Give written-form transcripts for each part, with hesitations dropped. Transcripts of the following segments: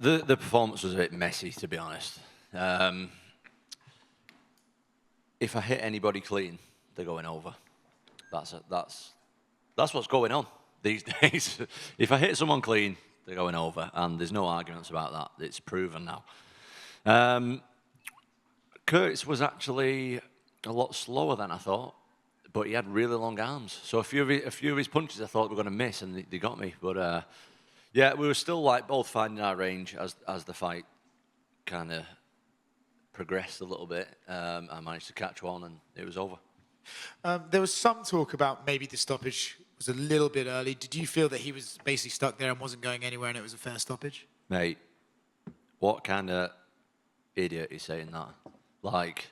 The performance was a bit messy, to be honest. If I hit anybody clean, they're going over. That's what's going on these days. If I hit someone clean, they're going over, and there's no arguments about that. It's proven now. Curtis was actually a lot slower than I thought, but he had really long arms. So a few of his punches I thought were going to miss, and they got me. But yeah, we were still like both finding our range as the fight kind of progressed a little bit. I managed to catch one, and it was over. There was some talk about maybe the stoppage was a little bit early. Did you feel that he was basically stuck there and wasn't going anywhere and it was a fair stoppage? Mate, what kind of idiot is saying that? Like,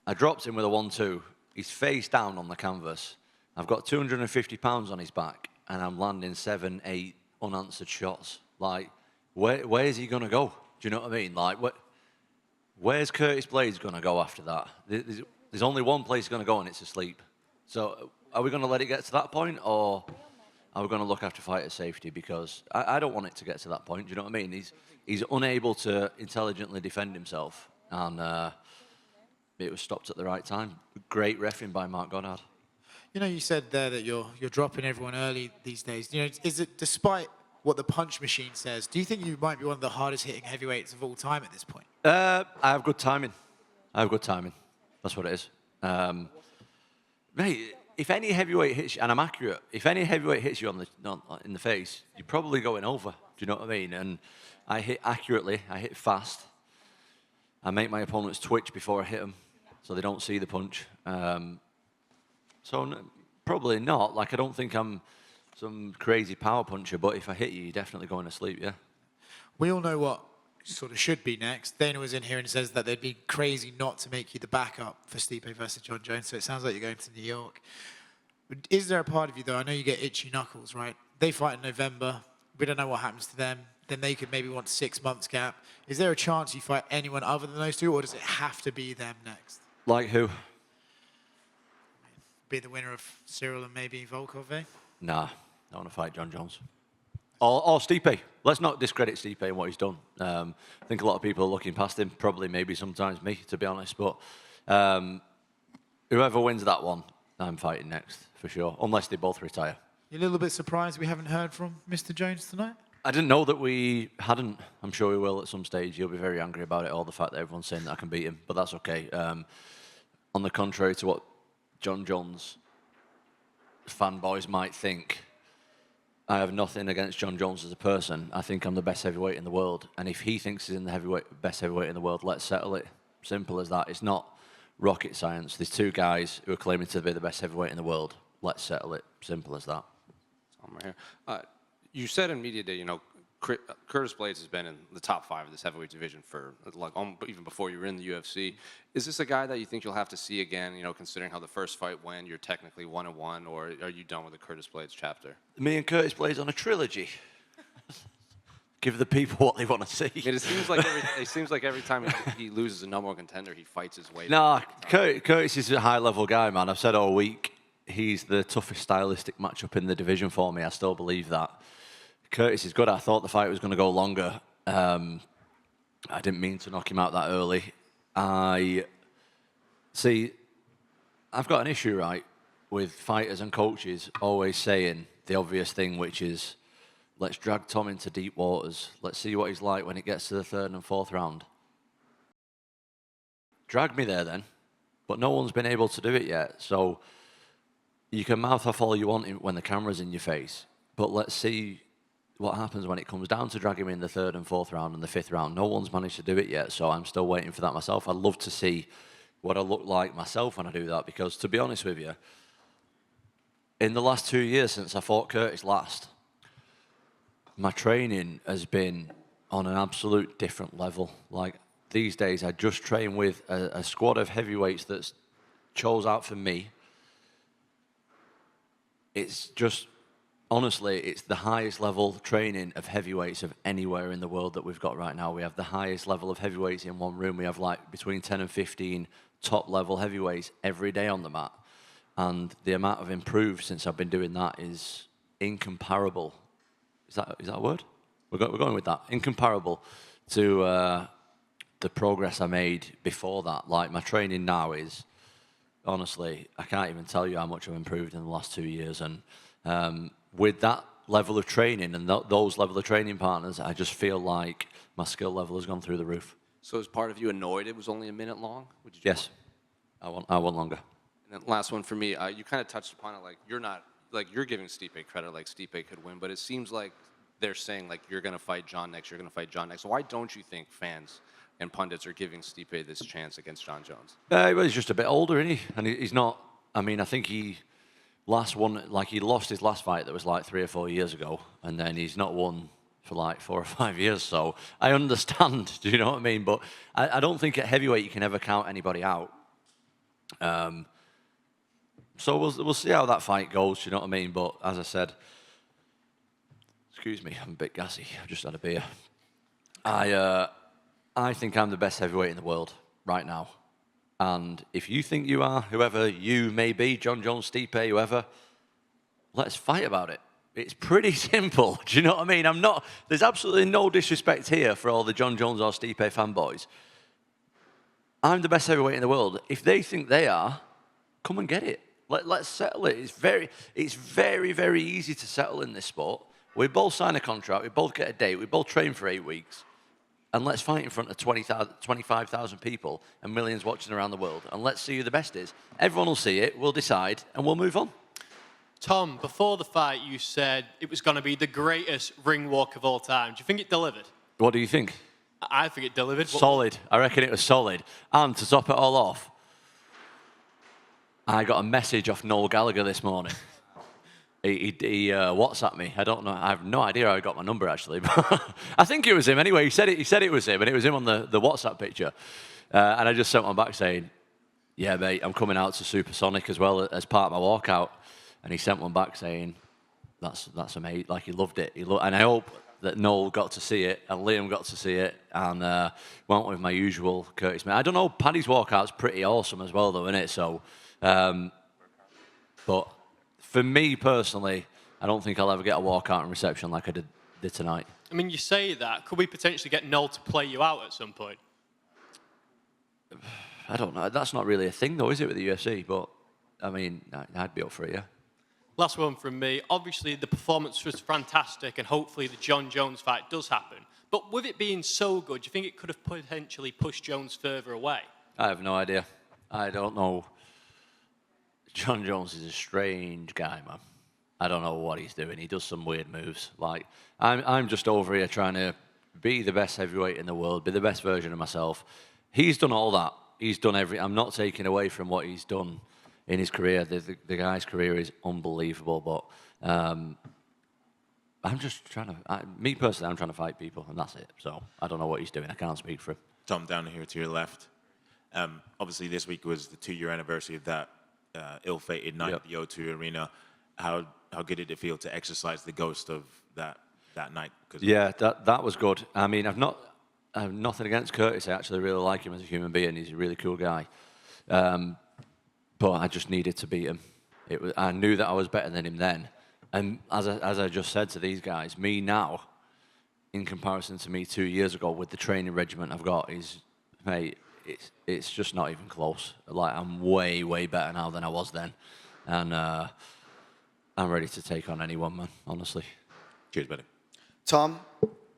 I dropped him with a 1-2. He's face down on the canvas. I've got 250 pounds on his back, and I'm landing 7, 8 unanswered shots. Like, where's he going to go? Do you know what I mean? Like, where's Curtis Blaydes going to go after that? There's only one place he's going to go, and it's asleep. So are we going to let it get to that point, or are we going to look after fighter safety? Because I don't want it to get to that point. Do you know what I mean? He's unable to intelligently defend himself, and it was stopped at the right time. Great reffing by Mark Goddard. You know, you said there that you're dropping everyone early these days. You know, is it despite what the punch machine says? Do you think you might be one of the hardest hitting heavyweights of all time at this point? I have good timing. That's what it is. Mate, if any heavyweight hits you, and I'm accurate, if any heavyweight hits you in the face, you're probably going over. Do you know what I mean? And I hit accurately. I hit fast. I make my opponents twitch before I hit them, so they don't see the punch. So probably not. Like, I don't think I'm some crazy power puncher, but if I hit you, you're definitely going to sleep, yeah. We all know what sort of should be next. Dana was in here and says that they'd be crazy not to make you the backup for Stipe versus John Jones, so it sounds like you're going to New York. Is there a part of you, though, I know you get itchy knuckles, right? They fight in November. We don't know what happens to them. Then they could maybe want 6 months gap. Is there a chance you fight anyone other than those two, or does it have to be them next? Like who? Be the winner of Cyril and maybe Volkov, eh? Nah, I want to fight John Jones. Or Stipe. Let's not discredit Stipe and what he's done. I think a lot of people are looking past him, probably maybe sometimes me, to be honest. But whoever wins that one, I'm fighting next, for sure, unless they both retire. You're a little bit surprised we haven't heard from Mr. Jones tonight? I didn't know that we hadn't. I'm sure we will at some stage. He'll be very angry about it, or the fact that everyone's saying that I can beat him, but that's okay. On the contrary to what John Jones fanboys might think, I have nothing against John Jones as a person. I think I'm the best heavyweight in the world, and if he thinks he's in the best heavyweight in the world, let's settle it. Simple as that. It's not rocket science. There's two guys who are claiming to be the best heavyweight in the world. Let's settle it. Simple as that. Right here. You said in media day, you know, Curtis Blaydes has been in the top 5 of this heavyweight division for like even before you were in the UFC. Is this a guy that you think you'll have to see again? You know, considering how the first fight went, you're technically 1-1, or are you done with the Curtis Blaydes chapter? Me and Curtis Blaydes on a trilogy. Give the people what they want to see. I mean, it seems like every time he loses a number one contender, he fights his way. Nah, Curtis is a high-level guy, man. I've said all week he's the toughest stylistic matchup in the division for me. I still believe that. Curtis is good. I thought the fight was going to go longer. I didn't mean to knock him out that early. I've got an issue, right, with fighters and coaches always saying the obvious thing, which is, let's drag Tom into deep waters. Let's see what he's like when it gets to the 3rd and 4th round. Drag me there then, but no one's been able to do it yet. So you can mouth off all you want when the camera's in your face, but let's see what happens when it comes down to dragging him in the 3rd and 4th round and the 5th round. No one's managed to do it yet, so I'm still waiting for that myself. I'd love to see what I look like myself when I do that, because to be honest with you, in the last 2 years since I fought Curtis last, my training has been on an absolute different level. Like, these days, I just train with a squad of heavyweights that's chose out for me. It's just, honestly, it's the highest level training of heavyweights of anywhere in the world that we've got right now. We have the highest level of heavyweights in one room. We have like between 10 and 15 top level heavyweights every day on the mat. And the amount of improved since I've been doing that is incomparable. Is that a word? We're going with that. Incomparable to the progress I made before that. Like, my training now is, honestly, I can't even tell you how much I've improved in the last 2 years. And with that level of training and those level of training partners, I just feel like my skill level has gone through the roof. So is part of you annoyed it was only a minute long? Yes. I want longer. And then last one for me, you kind of touched upon it, like you're giving Stipe credit, like Stipe could win, but it seems like they're saying like you're going to fight John next, you're going to fight John next. Why don't you think fans and pundits are giving Stipe this chance against John Jones? Well, he's just a bit older, isn't he? And he's not. I mean, I think he lost his last fight that was like 3 or 4 years ago, and then he's not won for like 4 or 5 years. So I understand. Do you know what I mean? But I don't think at heavyweight you can ever count anybody out. So we'll see how that fight goes. You know what I mean? But as I said, excuse me, I'm a bit gassy. I've just had a beer. I think I'm the best heavyweight in the world right now. And if you think you are, whoever you may be, John Jones, Stipe, whoever, let's fight about it. It's pretty simple. Do you know what I mean? There's absolutely no disrespect here for all the John Jones or Stipe fanboys. I'm the best heavyweight in the world. If they think they are, come and get it. Let's settle it. It's very, very easy to settle in this sport. We both sign a contract. We both get a date. We both train for 8 weeks. And let's fight in front of 25,000 people and millions watching around the world. And let's see who the best is. Everyone will see it. We'll decide. And we'll move on. Tom, before the fight, you said it was going to be the greatest ring walk of all time. Do you think it delivered? What do you think? I think it delivered. Solid. I reckon it was solid. And to top it all off, I got a message off Noel Gallagher this morning. He WhatsApped me. I don't know. I have no idea how he got my number, actually. But I think it was him. Anyway, he said it was him, and it was him on the WhatsApp picture. And I just sent one back saying, yeah, mate, I'm coming out to Supersonic as well as part of my walkout. And he sent one back saying, that's amazing. Like, he loved it. And I hope that Noel got to see it and Liam got to see it and went with my usual courteous mate. I don't know, Paddy's walkout's pretty awesome as well, though, isn't it? So, but for me personally, I don't think I'll ever get a walkout and reception like I did tonight. I mean, you say that. Could we potentially get Noel to play you out at some point? I don't know. That's not really a thing, though, is it, with the UFC? But, I mean, I'd be up for it, yeah. Last one from me. Obviously, the performance was fantastic, and hopefully the John Jones fight does happen. But with it being so good, do you think it could have potentially pushed Jones further away? I have no idea. I don't know. John Jones is a strange guy, man. I don't know what he's doing. He does some weird moves. Like, I'm just over here trying to be the best heavyweight in the world, be the best version of myself. He's done all that. He's done I'm not taking away from what he's done in his career. The guy's career is unbelievable, but I'm just trying to, me personally, I'm trying to fight people, and that's it. So I don't know what he's doing. I can't speak for him. Tom, down here to your left. Obviously, this week was the 2-year anniversary of that ill-fated night at the O2 Arena. How good did it feel to exercise the ghost of that night? Yeah, that was good. I mean, I have nothing against Curtis. I actually really like him as a human being. He's a really cool guy. But I just needed to beat him. I knew that I was better than him then. And as I just said to these guys, me now, in comparison to me 2 years ago with the training regimen I've got, it's just not even close. Like, I'm way, way better now than I was then. And I'm ready to take on anyone, man, honestly. Cheers, buddy. Tom,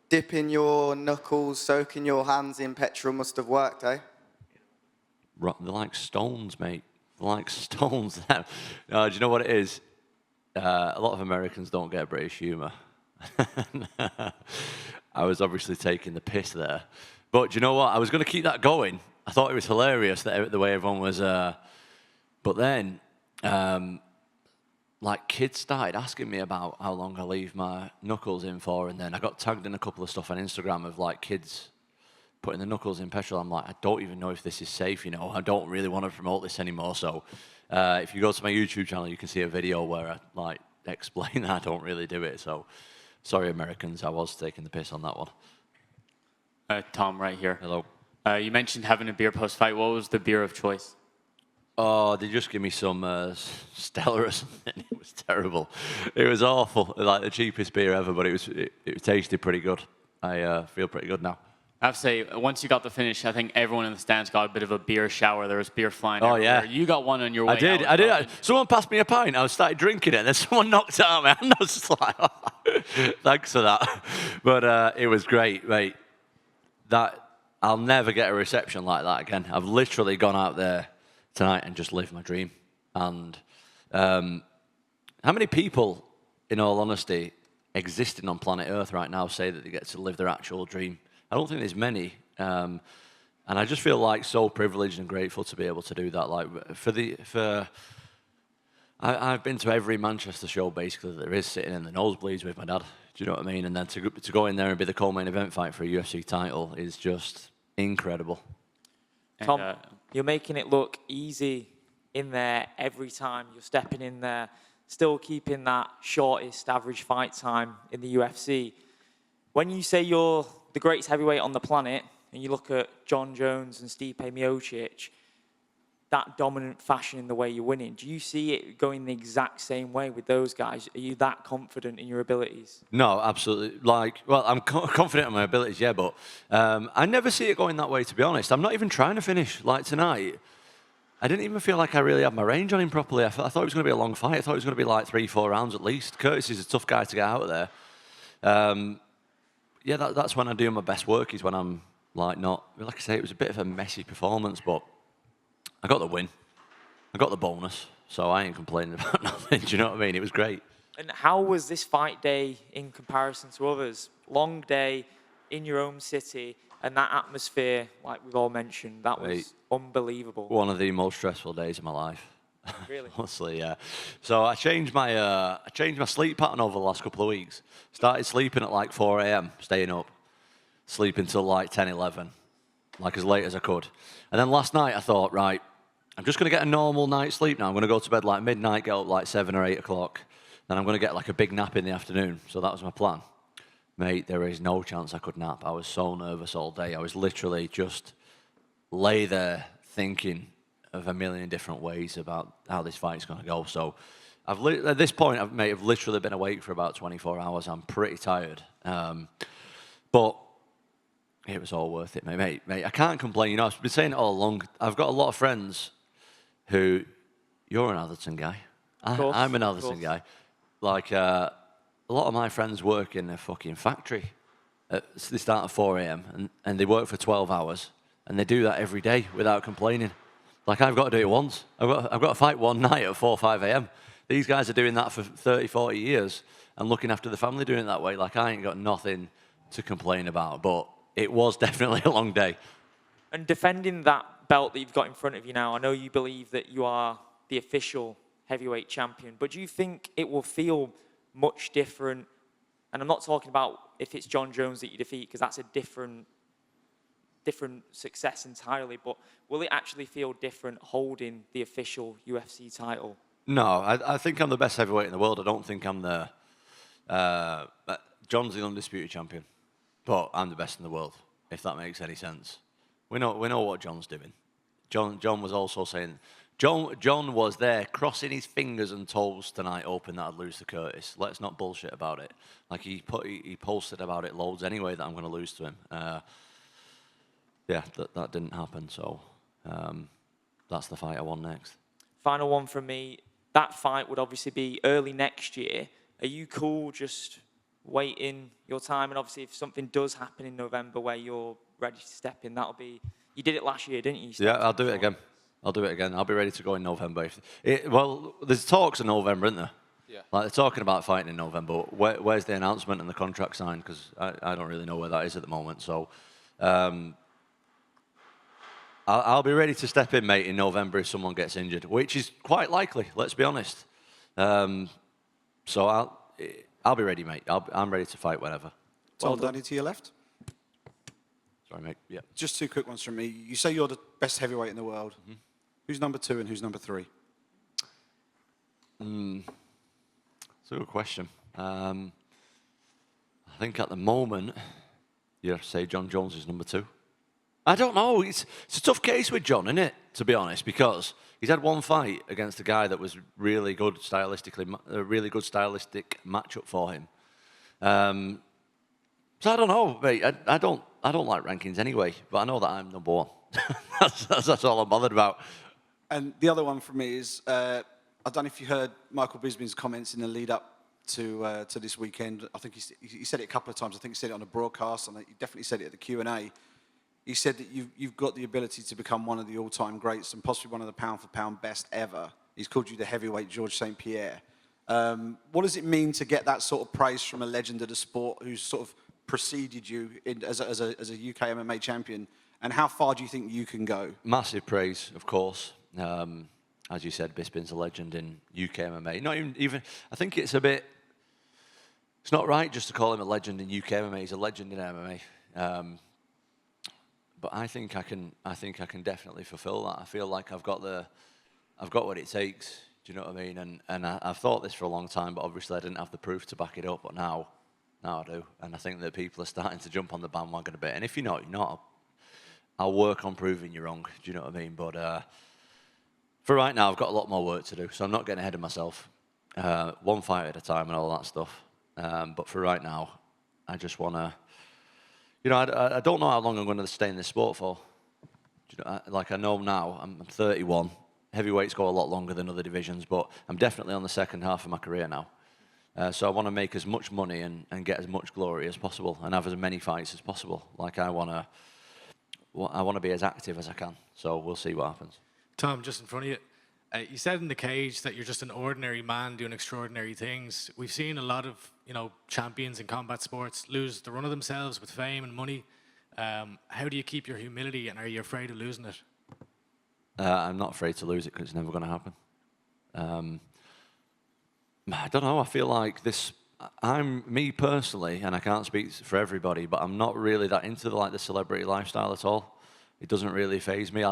dipping your knuckles, soaking your hands in petrol must have worked, eh? They're like stones, mate. They're like stones. Do you know what it is? A lot of Americans don't get British humour. I was obviously taking the piss there. But do you know what? I was going to keep that going. I thought it was hilarious the way everyone was... but then, like, kids started asking me about how long I leave my knuckles in for, and then I got tagged in a couple of stuff on Instagram of, like, kids putting the knuckles in petrol. I'm like, I don't even know if this is safe, you know. I don't really want to promote this anymore. So if you go to my YouTube channel, you can see a video where I, like, explain that I don't really do it. So sorry, Americans, I was taking the piss on that one. Tom, right here. Hello. You mentioned having a beer post-fight. What was the beer of choice? Oh, they just give me some Stella or something. It was terrible. It was awful. Like the cheapest beer ever, but it tasted pretty good. I feel pretty good now. I have to say, once you got the finish, I think everyone in the stands got a bit of a beer shower. There was beer flying everywhere. Yeah. You got one on your way I did. out. Someone passed me a pint. I started drinking it, and then someone knocked it out of my hand. I was just like, oh, thanks for that. But it was great, mate. I'll never get a reception like that again. I've literally gone out there tonight and just lived my dream. And how many people, in all honesty, existing on planet Earth right now say that they get to live their actual dream? I don't think there's many. And I just feel like so privileged and grateful to be able to do that. Like I've been to every Manchester show basically that there is, sitting in the nosebleeds with my dad. Do you know what I mean? And then to go in there and be the co-main event fight for a UFC title is just incredible. Tom, you're making it look easy in there every time. You're stepping in there, still keeping that shortest average fight time in the UFC. When you say you're the greatest heavyweight on the planet, and you look at Jon Jones and Stipe Miocic, that dominant fashion in the way you're winning, do you see it going the exact same way with those guys? Are you that confident in your abilities? No, absolutely. I'm confident in my abilities, yeah, but I never see it going that way, to be honest. I'm not even trying to finish. Like tonight, I didn't even feel like I really had my range on him properly. I thought it was going to be a long fight. I thought it was going to be like 3-4 rounds at least. Curtis is a tough guy to get out of there. That's when I do my best work, is when I'm like I say, it was a bit of a messy performance, but I got the win. I got the bonus, so I ain't complaining about nothing. Do you know what I mean? It was great. And how was this fight day in comparison to others? Long day in your own city, and that atmosphere, like we've all mentioned, that was unbelievable. One of the most stressful days of my life. Really? Honestly, yeah. So I changed my sleep pattern over the last couple of weeks. Started sleeping at like 4 a.m., staying up, sleeping till like 10, 11, like as late as I could. And then last night I thought, right, I'm just going to get a normal night's sleep now. I'm going to go to bed like midnight, get up like 7 or 8 o'clock. Then I'm going to get like a big nap in the afternoon. So that was my plan. Mate, there is no chance I could nap. I was so nervous all day. I was literally just lay there thinking of a million different ways about how this fight's going to go. So at this point, I've literally been awake for about 24 hours. I'm pretty tired. But it was all worth it, mate. I can't complain. You know, I've been saying it all along. I've got a lot of friends who, you're an Atherton guy. I'm an Atherton guy. Like, a lot of my friends work in a fucking factory. They start at 4 a.m. and they work for 12 hours. And they do that every day without complaining. Like, I've got to do it once. I've got to fight one night at 4 or 5 a.m. These guys are doing that for 30, 40 years and looking after the family doing it that way. Like, I ain't got nothing to complain about. But it was definitely a long day. And defending that belt that you've got in front of you now, I know you believe that you are the official heavyweight champion, but do you think it will feel much different? And I'm not talking about if it's Jon Jones that you defeat, because that's a different success entirely, but will it actually feel different holding the official UFC title? No, I think I'm the best heavyweight in the world. I don't think I'm the... John's the undisputed champion, but I'm the best in the world, if that makes any sense. We know what John's doing. John was also saying... John was there crossing his fingers and toes tonight, hoping that I'd lose to Curtis. Let's not bullshit about it. Like, he posted about it loads anyway, that I'm going to lose to him. That didn't happen, so that's the fight I want next. Final one from me. That fight would obviously be early next year. Are you cool just waiting your time? And obviously, if something does happen in November where you're ready to step in, that'll be... You did it last year, didn't you? Yeah, I'll do it again. I'll be ready to go in November. There's talks in November, isn't there? Yeah. Like, they're talking about fighting in November. Where's the announcement and the contract signed? Because I don't really know where that is at the moment. So I'll be ready to step in, mate, in November if someone gets injured, which is quite likely, let's be honest. So I'll be ready, mate. I'm ready to fight whenever. Tom, Danny to your left. Sorry, mate. Yeah. Just two quick ones from me. You say you're the best heavyweight in the world. Mm-hmm. Who's number 2 and who's number 3? That's a good question. I think at the moment, you have to say Jon Jones is number 2. I don't know. It's a tough case with John, isn't it? to be honest, because he's had one fight against a guy that was really good stylistically, a really good stylistic matchup for him. So I don't know, mate. I don't like rankings anyway, but I know that I'm number one. that's all I'm bothered about. And the other one for me is, I don't know if you heard Michael Bisping's comments in the lead up to this weekend. I think he said it a couple of times. I think he said it on the broadcast, and he definitely said it at the Q&A. He said that you've got the ability to become one of the all-time greats and possibly one of the pound-for-pound best ever. He's called you the heavyweight George St. Pierre. What does it mean to get that sort of praise from a legend of the sport who's sort of preceded you as a UK MMA champion? And how far do you think you can go? Massive praise, of course. As you said, Bisping's a legend in UK MMA. Not even. I think it's a bit. It's not right just to call him a legend in UK MMA. He's a legend in MMA. But I think I can definitely fulfil that. I feel like I've got what it takes. Do you know what I mean? And I've thought this for a long time, but obviously I didn't have the proof to back it up. But now I do. And I think that people are starting to jump on the bandwagon a bit. And if you're not, I'll work on proving you wrong. Do you know what I mean? But for right now, I've got a lot more work to do, so I'm not getting ahead of myself. One fight at a time and all that stuff. But for right now, I just want to. I don't know how long I'm going to stay in this sport for. Like I know now, I'm 31. Heavyweights go a lot longer than other divisions, but I'm definitely on the second half of my career now. So I want to make as much money and get as much glory as possible and have as many fights as possible. Like I want to be as active as I can. So we'll see what happens. Tom, just in front of you, you said in the cage that you're just an ordinary man doing extraordinary things. We've seen a lot of champions in combat sports lose the run of themselves with fame and money. How do you keep your humility, and are you afraid of losing it? I'm not afraid to lose it because it's never going to happen. I don't know. I feel like I'm me personally, and I can't speak for everybody, but I'm not really that into the celebrity lifestyle at all. It doesn't really faze me.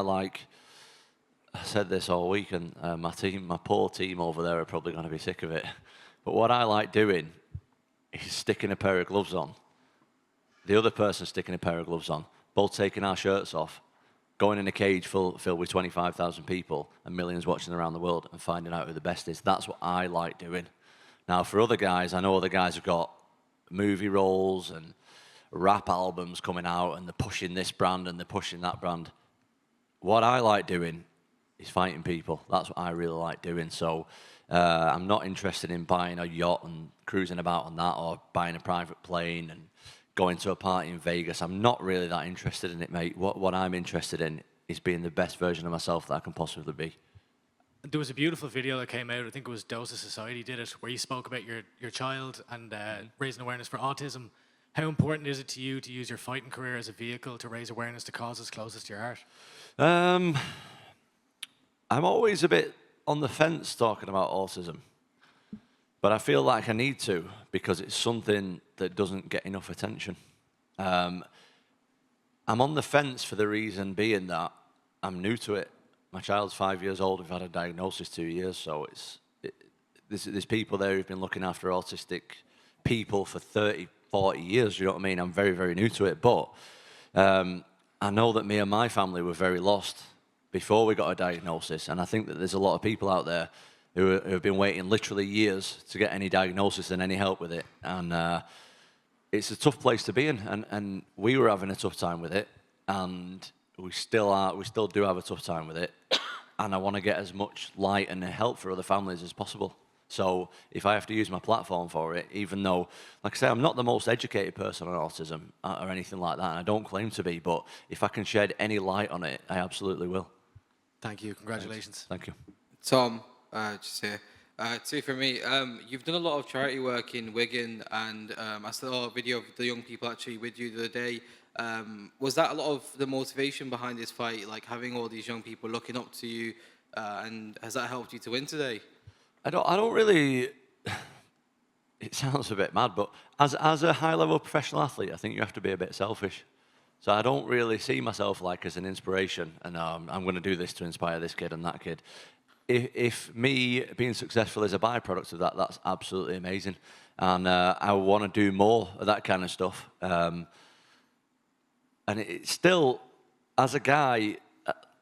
I said this all week, and my poor team over there are probably going to be sick of it. But what I like doing is sticking a pair of gloves on, the other person sticking a pair of gloves on, both taking our shirts off, going in a cage filled with 25,000 people and millions watching around the world and finding out who the best is. That's what I like doing. Now, for other guys, I know other guys have got movie roles and rap albums coming out, and they're pushing this brand and they're pushing that brand. What I like doing is fighting people. That's what I really like doing. So I'm not interested in buying a yacht and cruising about on that, or buying a private plane and going to a party in Vegas. I'm not really that interested in it, mate. What I'm interested in is being the best version of myself that I can possibly be. There was a beautiful video that came out, I think it was Dose of Society did it, where you spoke about your child and raising awareness for autism. How important is it to you to use your fighting career as a vehicle to raise awareness to causes closest to your heart? I'm always a bit on the fence talking about autism, but I feel like I need to because it's something that doesn't get enough attention. I'm on the fence for the reason being that I'm new to it. My child's 5 years old. We've had a diagnosis 2 years, so there's people there who've been looking after autistic people for 30, 40 years, you know what I mean? I'm very, very new to it, but I know that me and my family were very lost before we got a diagnosis, and I think that there's a lot of people out there who have been waiting literally years to get any diagnosis and any help with it, and it's a tough place to be in, and we were having a tough time with it, and we still do have a tough time with it, and I want to get as much light and help for other families as possible. So if I have to use my platform for it, even though, like I say, I'm not the most educated person on autism or anything like that, and I don't claim to be, but if I can shed any light on it, I absolutely will. Thank you. Congratulations. Thank you. Tom, just here. Two for me. You've done a lot of charity work in Wigan, and I saw a video of the young people actually with you the other day. Was that a lot of the motivation behind this fight, like having all these young people looking up to you, and has that helped you to win today? I don't really. It sounds a bit mad, but as a high-level professional athlete, I think you have to be a bit selfish. So I don't really see myself like as an inspiration, and I'm going to do this to inspire this kid and that kid. If me being successful is a byproduct of that, that's absolutely amazing, and I want to do more of that kind of stuff. And it's still, as a guy,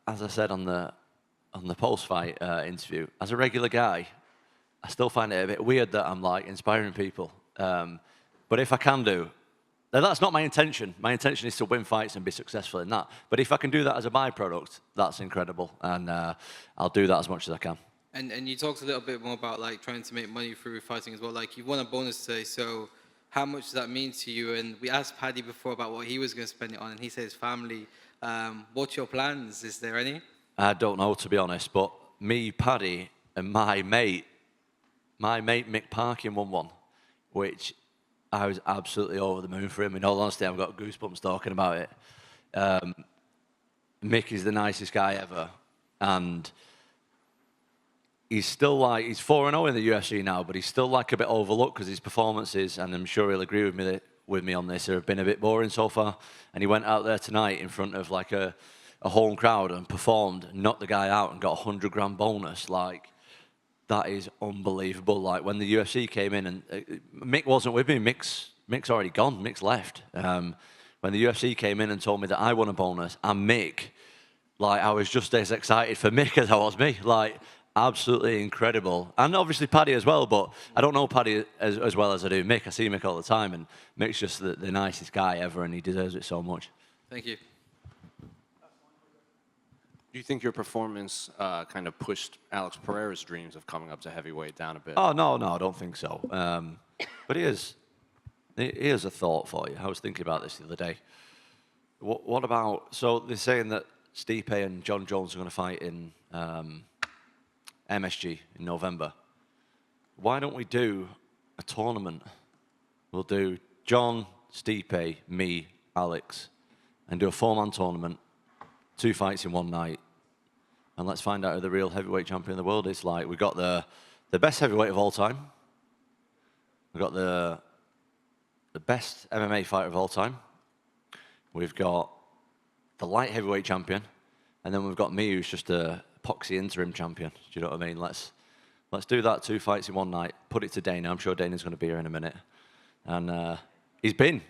as I said on the post-fight interview, as a regular guy, I still find it a bit weird that I'm like inspiring people. But if I can do, now that's not my intention. My intention is to win fights and be successful in that. But if I can do that as a byproduct, that's incredible, and I'll do that as much as I can. And you talked a little bit more about like trying to make money through fighting as well. Like you won a bonus today, so how much does that mean to you? And we asked Paddy before about what he was going to spend it on, and he said his family. What's your plans? Is there any? I don't know, to be honest, but me, Paddy, and my mate Mick Parkin won one, which I was absolutely over the moon for him. In all honesty, I've got goosebumps talking about it. Mick is the nicest guy ever, and he's still like, he's 4-0 in the UFC now, but he's still like a bit overlooked because his performances, and I'm sure he'll agree with me on this, have been a bit boring so far. And he went out there tonight in front of like a home crowd and performed, knocked the guy out and got a 100-grand bonus. Like, that is unbelievable. Like, when the UFC came in, and Mick wasn't with me, Mick's already gone, Mick's left. When the UFC came in and told me that I won a bonus, and Mick, like, I was just as excited for Mick as I was me. Like, absolutely incredible. And obviously Paddy as well, but I don't know Paddy as well as I do Mick. I see Mick all the time, and Mick's just the nicest guy ever, and he deserves it so much. Thank you. Do you think your performance kind of pushed Alex Pereira's dreams of coming up to heavyweight down a bit? Oh, no, I don't think so. But here's a thought for you. I was thinking about this the other day. What about, so they're saying that Stipe and John Jones are going to fight in MSG in November. Why don't we do a tournament? We'll do John, Stipe, me, Alex, and do a 4-man tournament, 2 fights in one night, and let's find out who the real heavyweight champion of the world is. Like, we've got the best heavyweight of all time. We've got the best MMA fighter of all time. We've got the light heavyweight champion, and then we've got me, who's just a epoxy interim champion. Do you know what I mean? Let's do that, 2 fights in one night. Put it to Dana. I'm sure Dana's going to be here in a minute, and he's been.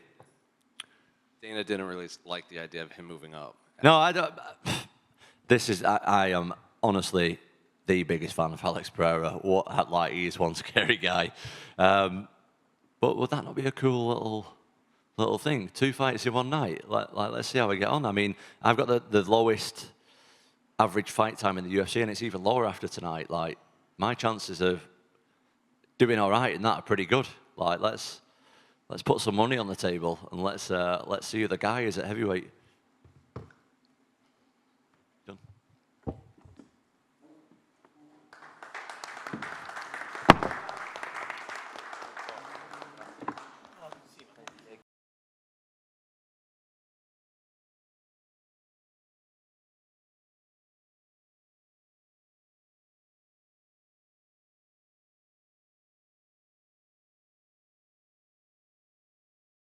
Dana didn't really like the idea of him moving up. No, I don't. I am honestly the biggest fan of Alex Pereira. Like, he is one scary guy. But would that not be a cool little thing? 2 fights in one night. Like, let's see how we get on. I mean, I've got the lowest average fight time in the UFC, and it's even lower after tonight. Like, my chances of doing all right in that are pretty good. Like, let's put some money on the table, and let's see who the guy is at heavyweight.